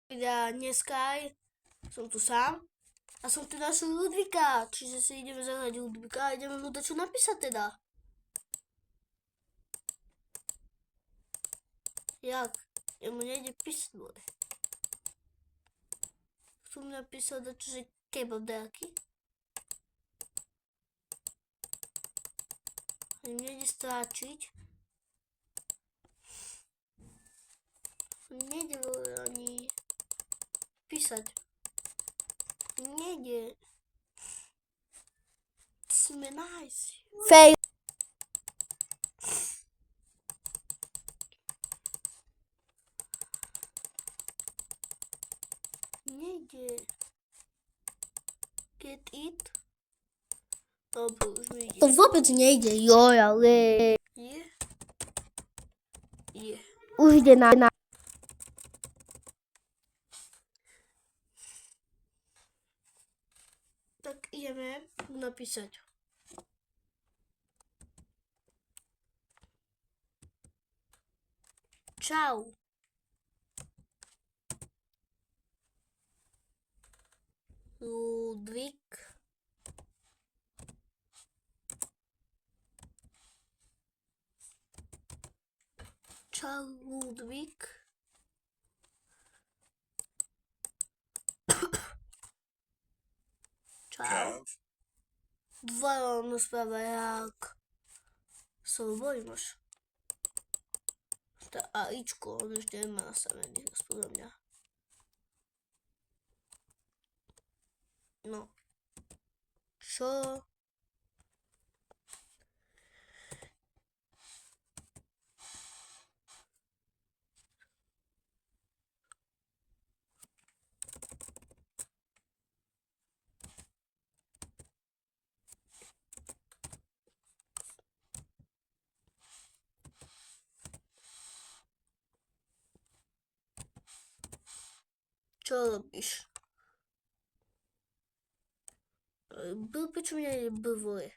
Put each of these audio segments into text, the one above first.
Ja dneska som tu sám a som tu našel Ludvíka, čiže si ideme zahrať Ludvíka a ideme mu dačo napísať teda. Jak? Jemu nejde písať, vole. Chcú mi napísať dačo, že kebab nejaký. Ani mi nejde stráčiť. Nejde, vole, ani písať. Nejde. Sme nice. Fail. Nejde. Get it? Dobre, už mi ide. To vôbec nejde, joj, ale... Je. Už ide na... Tak ideme napísať. Čau. Ludvík. Čau, Ludvík. Čau. Dvojom správa jak souboj máš. To AIčko, on ešte nemá nastavený, podľa mňa. No. Čo? Čo robíš? Prečo mňa je bvole?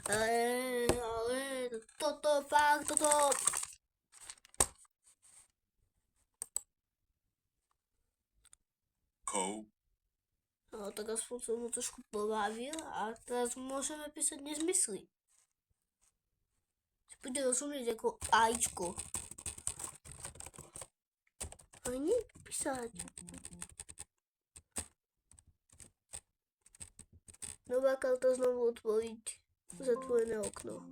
Ale toto fakt, toto... No tak aspoň som mu trošku pobavil a teraz môžeme písať nezmysly. Si bude rozumieť ako AIčko. Ale nie písať. Nová karta znovu otvoriť zatvorené okno.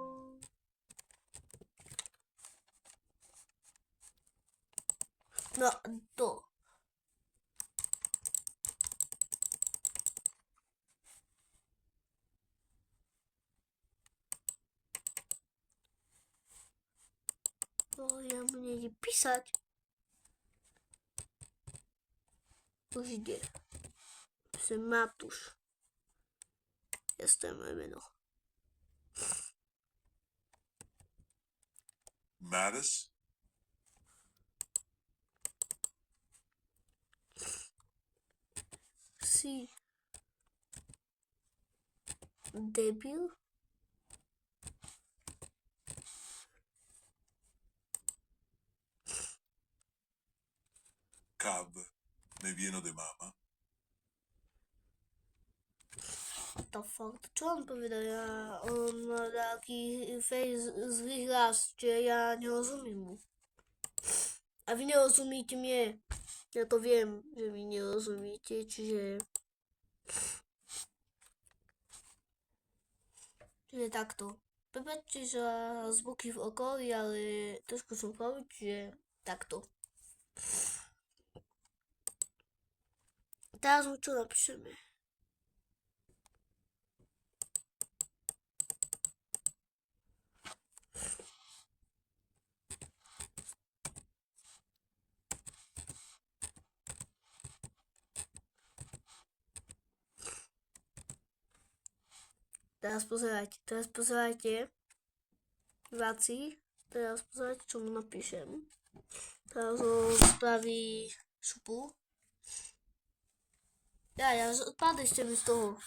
No to. No ja mu nejde písať. Už ide. Som Matúš. To je moje meno. Mattis? Si debil? Cab, me vieno de mama. To fakt, čo on povedal? On má taký face zlý hlas, že ja nerozumím mu. A vy nerozumíte mne. Ja to viem, že vy nerozumíte, čiže takto. Prepáčte za zvuky v okolí, ale trošku som chorý, čiže takto. Teraz mu čo napíšeme? Teraz pozerajte. Váci. Teraz pozerajte, čo mu napíšem. Teraz ho spraví šupu. Ja, odpadajte mi z toho.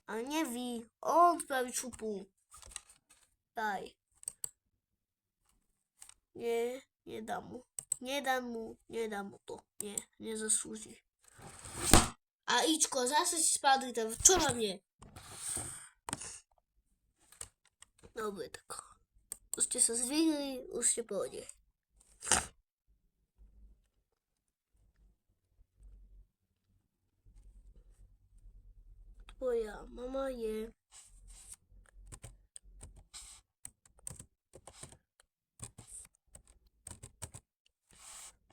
A nie vy, on spraví šupu. Daj. Nie, nedám mu. Nedám mu to. Nie, nezaslúži. A Ičko, zase si spadli tam. Čo na mne? Dobre, tak. Už ste sa zvihli, už ste pohode. Tvoja mama je...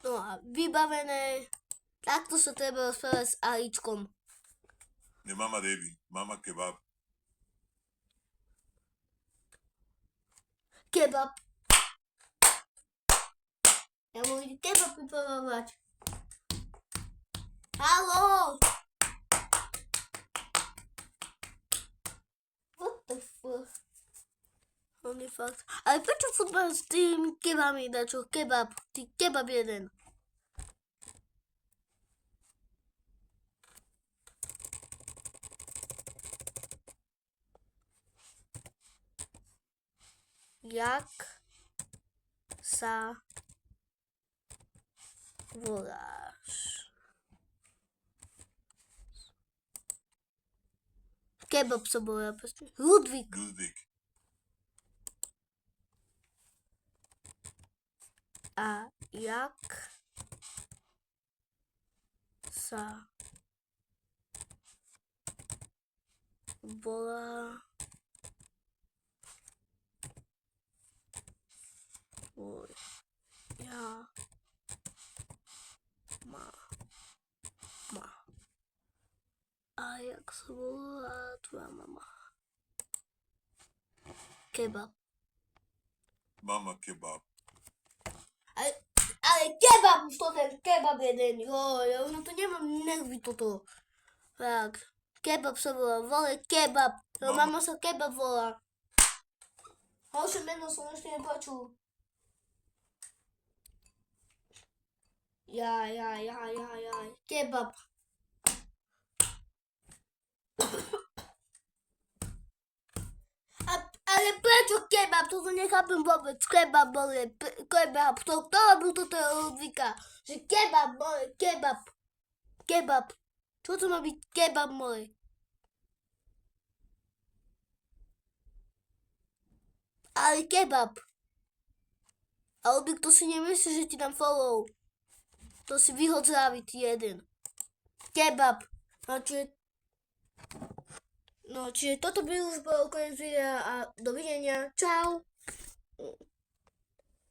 No a vybavené. Takto sa treba rozprávať s Aličkom. Ne mama Devi, mama kebab. Kebab. Ja môžem kebab pripravovať. Haló! What the fuck? On je fakt. Ale prečo futbal s tými kebami dačo? Kebab. Ty kebab jeden. Jak sa voláš? Kebab sa volá. Ludvík. Ludvík. A jak sa volá tvoja mama? A jak sa volá tvoja mama? Kebab. Mama kebab. Ale kebab, už to ten kebab jeden, jo, no to nemám nervy toto. Tak, kebab sa volá, vole kebab, mama sa kebab volá. Horšie meno som ešte nepočul. Jaj, kebab. Ale prečo kebab? Toto nechápem vôbec. Kebab boli, kebab. Kto robil toto Ludvíka? Že kebab boli, kebab. Kebab. Čo to má byť kebab boli? Ale kebab. A Ludvík, to si nemyslí, že ti dám follow. To si vyhod zdraviť jeden. Kebab. No, čiže toto by už bolo koniec videa a dovidenia. Čau.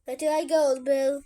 Dajte like a odber.